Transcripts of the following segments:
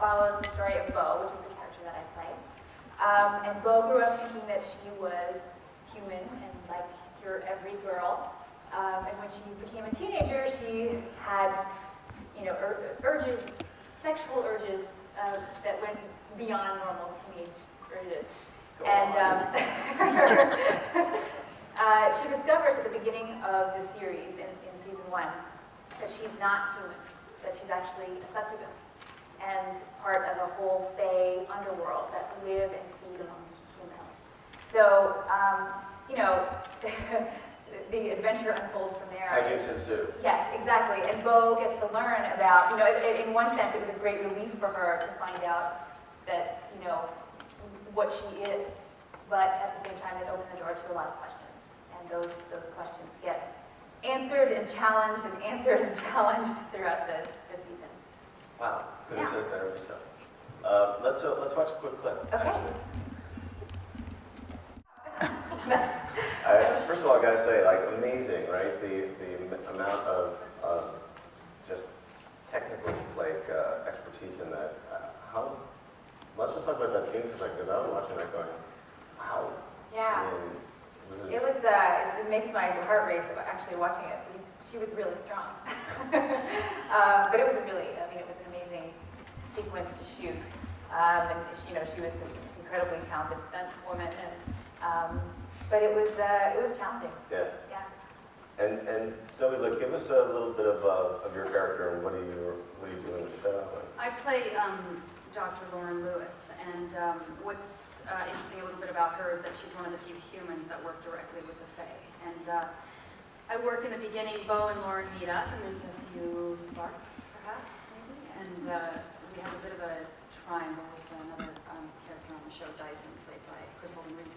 follows the story of Bo, which is the character that I play. And Bo grew up thinking that she was human and like your every girl. And when she became a teenager, she had, urges, sexual urges that went beyond normal teenage urges. And she discovers at the beginning of the series, in season 1, that she's not human, that she's actually a succubus and part of a whole fae underworld that live and feed among humans. So, the adventure unfolds from there. Hijinks ensue. Yes, exactly. And Bo gets to learn about, in one sense, it was a great relief for her to find out that, what she is. But at the same time, it opened the door to a lot of questions. And those questions get answered and challenged and answered and challenged throughout the season. Wow. Couldn't have said it better myself. Let's watch a quick clip. Okay. First of all, I gotta say, amazing, right? The amount of just technical expertise in that. Let's just talk about that scene for a second, because I was watching that going, wow. Yeah. It makes my heart race actually watching it. She was really strong. But it was it was an amazing sequence to shoot. And she was this incredibly talented stunt woman, but it was challenging. Yeah. Yeah. And Zoie, give us a little bit of your character and what do you do in the show? I play Dr. Lauren Lewis, and what's interesting a little bit about her is that she's one of the few humans that work directly with the Fae. And I work in the beginning, Bo and Lauren meet up, and there's a few sparks, perhaps, maybe, and we have a bit of a triangle with another character on the show, Dyson, played by Chris Holden-Reed.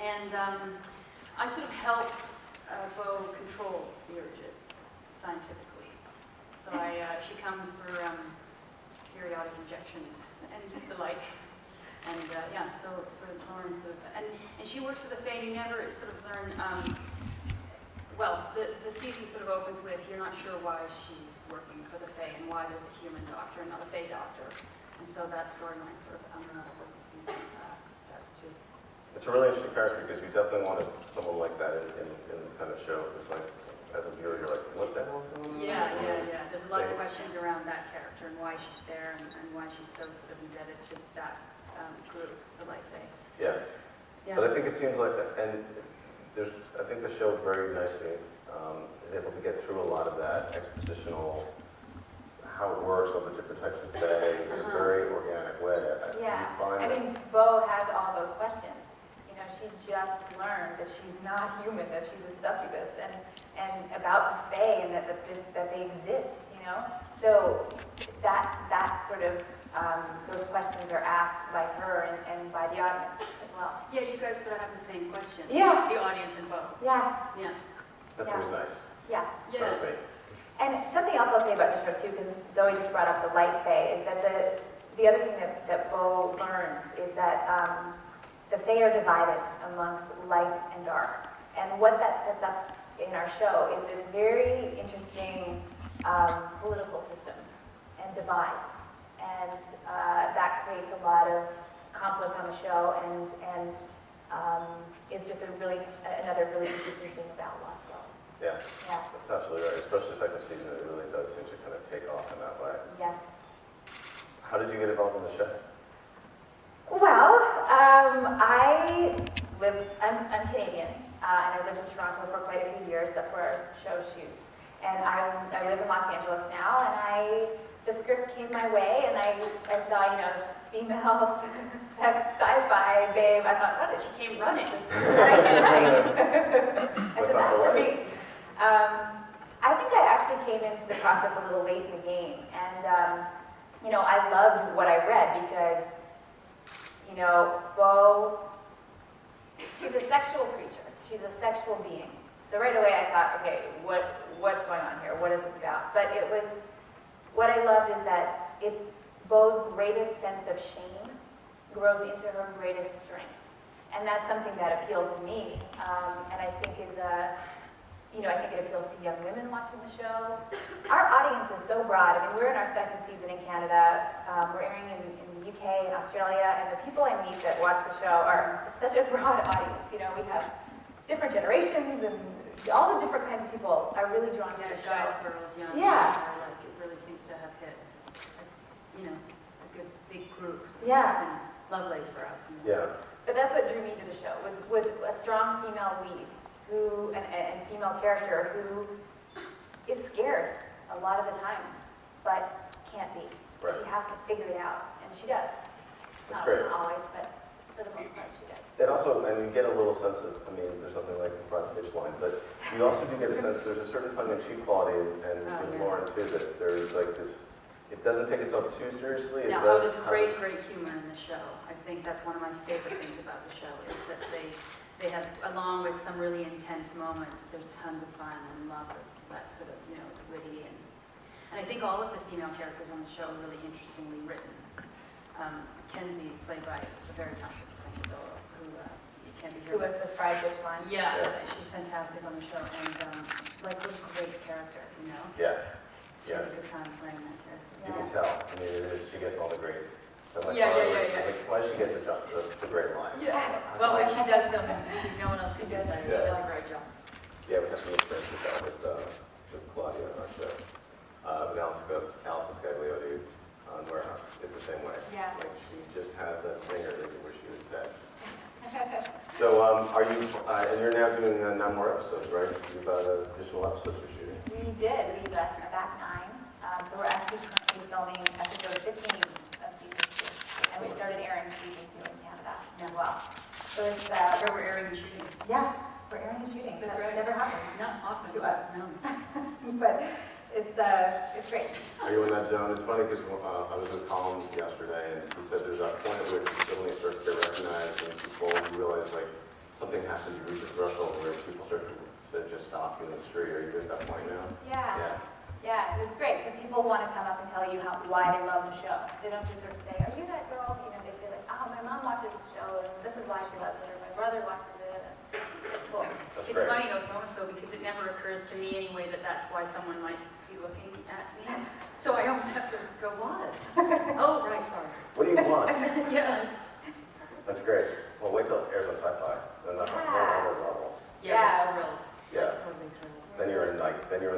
And I sort of help Bo control the urges scientifically. So she comes for periodic injections and the like. And so Lauren and she works with the Fae, and you never sort of learn, the season sort of opens with, you're not sure why she's working for the Fae and why there's a human doctor and not a Fae doctor. And so that storyline sort of unravels as the season does too. It's a really interesting character because you definitely wanted someone like that in this kind of show. It's like, as a viewer, you're like, what the hell's going on? Yeah. There's a lot of questions around that character and why she's there and why she's so sort of indebted to that group, the Light Fae. Yeah. But I think it seems like, and I think the show very nicely is able to get through a lot of that expositional, how it works, all the different types of Fae in a very organic way. Bo has all those questions. She just learned that she's not human, that she's a succubus, and about the Fae and that they exist, So that sort of, those questions are asked by her and by the audience as well. Yeah, you guys sort of have the same questions. Yeah. The audience and Bo. Yeah. That's always nice. Yeah. So it's great. And something else I'll say about the show too, because Zoie just brought up the Light Fae, is that the other thing that Bo learns is that the Fae are divided amongst light and dark. And what that sets up in our show is this very interesting political system and divide. And that creates a lot of conflict on the show and is just another really interesting thing about Lost World. Yeah, that's absolutely right. Especially the second season, it really does seem to kind of take off in that way. Yes. How did you get involved in the show? Well, I'm Canadian, and I lived in Toronto for quite a few years. That's where our show shoots. And I live in Los Angeles now, and the script came my way, and I saw, female sex sci-fi babe. I thought, oh, she came running. I said, that's for me. I think I actually came into the process a little late in the game, and I loved what I read because, Bo, she's a sexual creature. She's a sexual being. So right away I thought, okay, what's going on here? What is this about? But what I loved is that it's Bo's greatest sense of shame grows into her greatest strength. And that's something that appealed to me, and I think is I think it appeals to young women watching the show. Our audience is so broad. I mean, we're in our second season in Canada. We're airing in the UK and Australia, and the people I meet that watch the show are such a broad audience. We have different generations, and all the different kinds of people are really drawn to the show. Guys, girls, young. Yeah. Like, it really seems to have hit, a good big group. Yeah. It's been lovely for us. Yeah. But that's what drew me to the show, was a strong female lead and female character who is scared a lot of the time, but can't be. Right. She has to figure it out, and she does. That's great. Not always, but for the most part, she does. And you get a little sense of, there's nothing like the front page line, but you also do get a sense, there's a certain tongue-in-cheek quality, and in Lauren too, that there's like this, it doesn't take itself too seriously. There's great humor in the show. I think that's one of my favorite things about the show, is that they have, along with some really intense moments, there's tons of fun and lots of that sort of, it's witty, and I think all of the female characters on the show are really interestingly written. Kenzie, played by a very talented singer solo, who you can't be here. Who was the fried fish line? Yeah, she's fantastic on the show, and what a great character, Yeah. She has a good time playing that character. You can tell. She gets all the great. Yeah. Why she gets the great line. Yeah. Well, when she does them, no one else can do that. She does a great job. Yeah, we have some experience with that with Claudia on our show. But Allison Scagliotti on Warehouse is the same way. Yeah. Like, she just has that singer that you wish you had said. So, are you, and you're now doing 9 more episodes, right? You've got additional episodes you're shooting. We did. We got back 9. So we're actually currently filming episode 15 of season 2. And we started airing season 2 in Canada as well. So it's, Where we're airing and shooting. yeah, we're airing and shooting. That's That right. never happens. Not often. To us. No. But it's great. Are you in that zone? It's funny because I was with Colin yesterday, and he said there's that point at which suddenly starts to get recognized, and people realize like something has to reach a threshold where people start to just stop you in the street. Are you at that point now? Yeah, it's great because people want to come up and tell you why they love the show. They don't just sort of say, "Are you that girl?" They say like, "Oh, my mom watches the show, and this is why she loves it," or "My brother watches it." And it's cool. It's great. funny those moments though, because it never occurs to me anyway that's why someone might be looking at me. So I always have to go, what? Oh, right, sorry. What do you want? Yeah. That's great. Well, wait till it airs on SyFy. Then that's a whole other level. Yeah, we're thrilled. Yeah. Totally thrilled. Then you're in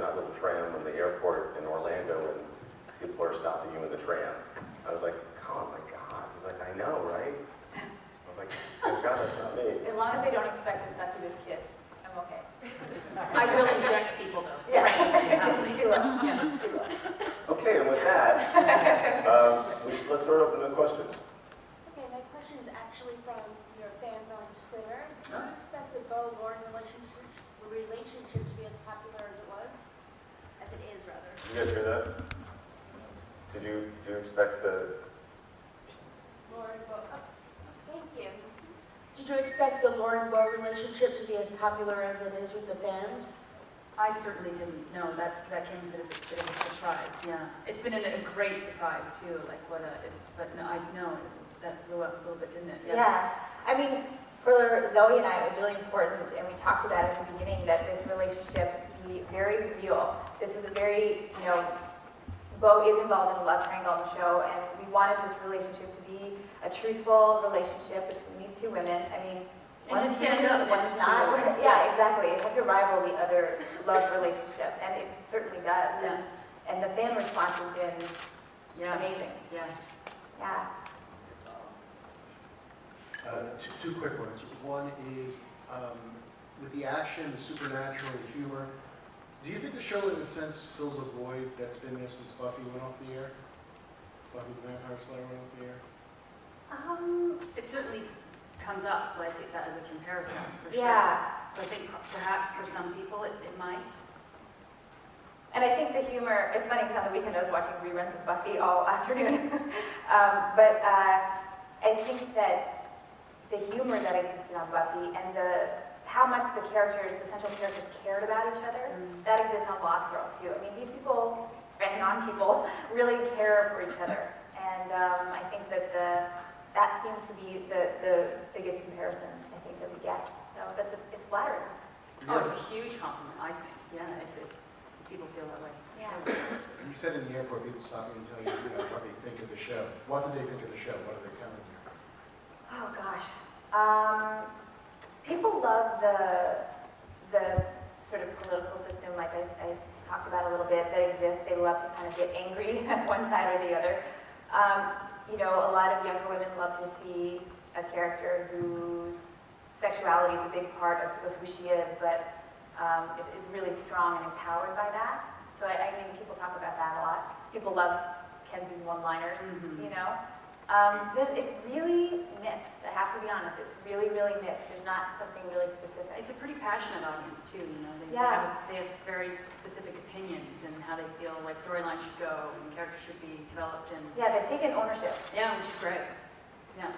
that little tram in the airport in Orlando, and people are stopping you in the tram. I was like, oh my God. He's like, I know, right? I was like, thank God that's not me. As long as they don't expect a succubus kiss, I'm okay. I will inject people though. Yeah. Right. She will. Yeah. She will. Okay, and with that, let's throw it open to questions. Okay, my question is actually from your fans on Twitter. Do you expect the Bo-Lauren relationship to be as popular as it was? As it is, rather. Did you guys hear that? Do you expect the... Lauren Bo, thank you. Did you expect the Lauren Bo relationship to be as popular as it is with the fans? I certainly didn't know. That came as a bit of a surprise. Yeah, it's been a great surprise too. Like but no, I know that blew up a little bit, didn't it? Yeah. I mean, for Zoe and I, it was really important, and we talked about it at the beginning, that this relationship be very real. This was a very, Bo is involved in a love triangle on the show, and we wanted this relationship to be a truthful relationship between these two women. I mean, And one's to stand up one's next to not. her. Yeah, exactly. It has to rival the other love relationship, and it certainly does. Yeah. And the fan response has been Yeah. amazing. Yeah. Yeah. Two quick ones. One is, with the action, the supernatural, the humor, do you think the show, in a sense, fills a void that's been there since Buffy went off the air? Buffy the Vampire Slayer went off the air? It certainly comes up like that as a comparison for sure. Yeah. So I think perhaps for some people it might. And I think the humor, it's funny because on the weekend I was watching reruns of Buffy all afternoon. But I think that the humor that existed on Buffy and how much the central characters cared about each other, that exists on Lost Girl too. I mean, these people and non-people really care for each other. And I think that that seems to be the biggest comparison I think that we get. So it's flattering. Oh, it's a huge compliment, I think, yeah, if people feel that way. Yeah. You said in the airport, people stop you and tell you, what they think of the show. What do they think of the show? What are they telling you? Oh, gosh. People love the sort of political system, like I talked about a little bit, that exists. They love to kind of get angry at one side or the other. A lot of younger women love to see a character whose sexuality is a big part of who she is, but is really strong and empowered by that. So I mean, people talk about that a lot. People love Kenzie's one-liners, It's really mixed, I have to be honest. It's really, really mixed. There's not something really specific. It's a pretty passionate audience too, They Yeah. have very specific opinions and how they feel like storylines should go and characters should be developed and Yeah, they've taken ownership. yeah, which is great. Yeah.